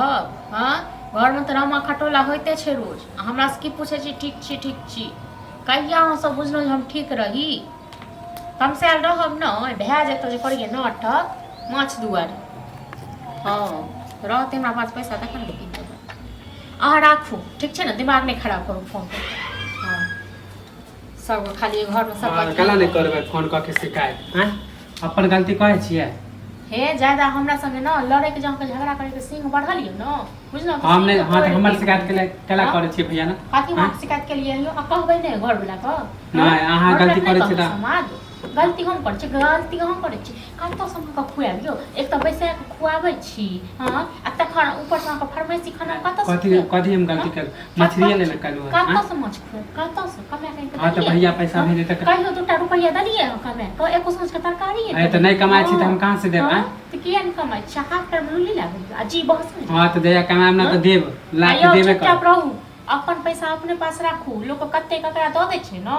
रहब। हाँ घर में तो रामा खटोला होते छे रोज। हमरा से की पूछे छी ठीक छी कहिया अहाँ सब बुझलहुँ हम ठीक रही तमसायल रहब न भए जेतौ जे करिए नाटक माछ दुआरे। हाँ रहते हमरा पास पैसा तखन के कीन देबै। अहाँ राखू ठीक छै ने दिमाग नहीं खराब करू फोन पर। हाँ सब खाली घर में सब कला नहीं करबै फोन क के शिकायत हैं अपन गलती कहै छियै। हे ज्यादा हमरा संगे न लड़े के जहाँ झगड़ा करे के सिंह बढ़ल यो न बुझलौ। हमने हां त हमर शिकायत के केला करे छियै भैया ना काकी हम शिकायत के लिए आ कहबै नै घर वाला क नहीं अहाँ गलती करे छियै त समाज गलती हम करे छी गलती हम करे छी कतो समय का खुआबियो एक त पैसा के खुआबै छी। हां आ तखन ऊपर से का फरमाइशी खाना कतो से कथि हम गलती कर मछली लेना कलु कतो से माछ खुआब कतो से कमे के। हां त भैया पैसा भेजे त कहियो 2 रुपया दलिए कमे को एको सोच के तरकारी है त नहीं कमाई छी त हम कहां से देब। त किया नहीं कमाई छी हाथ पर लुली लागे अजीब बहस। हां त दया कमाई ना त देब ला के देबे कर। चुपचाप रहू अपन पैसा अपने पास राखू लोग कते ककरा द दै छै न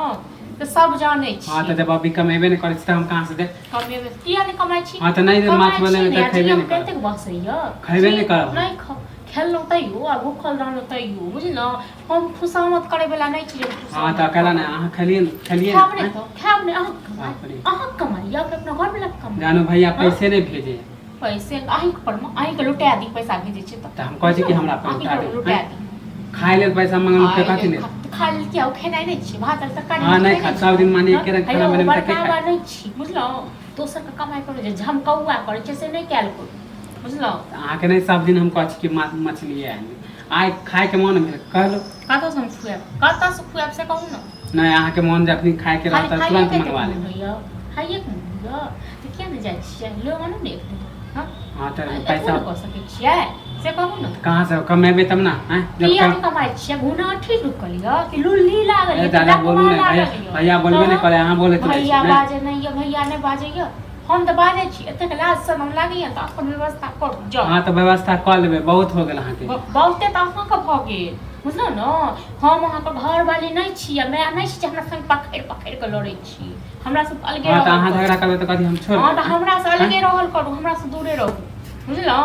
तो सब जाने छी। हां त जब अभी कमेबे नहीं करे छी त हम कहां से दे कमेबे किया नहीं कमाई छी। हां त नहीं दे माछ बने त खैबे नहीं कते बसैया खैबे नहीं करब नहीं खेललो तैयो आ भूखल रहलो तैयो बुझलो हम खुशामत करे वाला नहीं छी। हां त अकेला नहीं अहाँ खलिए खाब नहीं अहाँ कमाई अपना घर में कमाई जानो भैया पैसे नहीं भेजे पैसे अहीं पर अहीं के लुटा दी पैसा भेजे छी त हम कहै छी कि हमरा लुटा दी खाए ले पैसा मंगल के कथि नहीं खाए ले क्या खेनाई नहीं छी भात तरकारी। हां नहीं खा सब दिन माने एक रंग खाना बने त खाना नहीं छी बुझलो दोसर का कमाई करे जे झमकौआ करे छै से नहीं कैल को बुझलो। अहाँ के नहीं सब दिन हम कहै छी कि मछली है आइ खाए के मन भेल कहलो कतो से खुआब से कहू न नहीं अहाँ के मन जखनी खाए के रहता तुरंत मंगवा ले भैया खाइए के भैया त किया नहीं जाय छियै लो मानो ने हां हां त पैसा कर सके छियै से कहू न कहां से कमेबे तब ना हैं जब किया नहीं कमाई छियै गुना ठीक रुकलियो कि लुल्ली लागल दादा बोलू नहीं भैया बोलबे नहीं करे अहाँ बोले भैया बाजे नहीं है भैया नहीं बाजे हम तो बाजे छी एते लाज शरम लागी त अपन व्यवस्था कर जाओ। हां तो व्यवस्था कर लेबे बहुत हो गेल अहाँ के बहुते त अहाँ के भ गेल बुझलो न हम अहाँ के घर वाली नहीं छी मैं नहीं छी हमरा संग पकड़ के लड़ै छी हमरा से अलगे हां त अहाँ झगड़ा करबे त कथि हम छोड़ हां त हमरा से अलगे रहल करू हमरा से दूरे रहू बुझलो।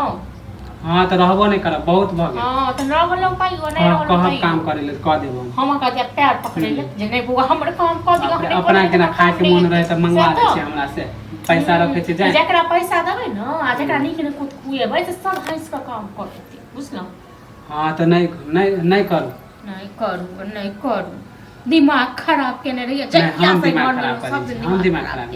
हां त रहबो नहीं करब बहुत भ गेल। हां त रहलो पाइयो नहीं रहलो कहब काम करे ले क देबो हम का दिया पैर पकड़े ले जे नहीं बुआ हमर काम क दियो अपना के ना खाए के मन रहे त मंगवा दे छी हमरा से पैसा रखे छी जाय जेकरा पैसा देबै न आ जेकरा नीक ने कुछ खुएबै त सब हंस के काम कर देतै बुझलो। हां त नहीं करू दिमाग खराब केने रहिए हम दिमाग खराब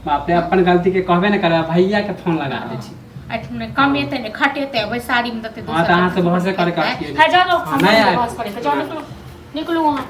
बाप रे अपन गलती के कहबे न करबा भैया के फोन लगा दे छी अठने कमेते ने खटेते बैसारी में दते हां त अहाँ से बहस करे है जाओ हम बहस करे जाओ निकलो वहां।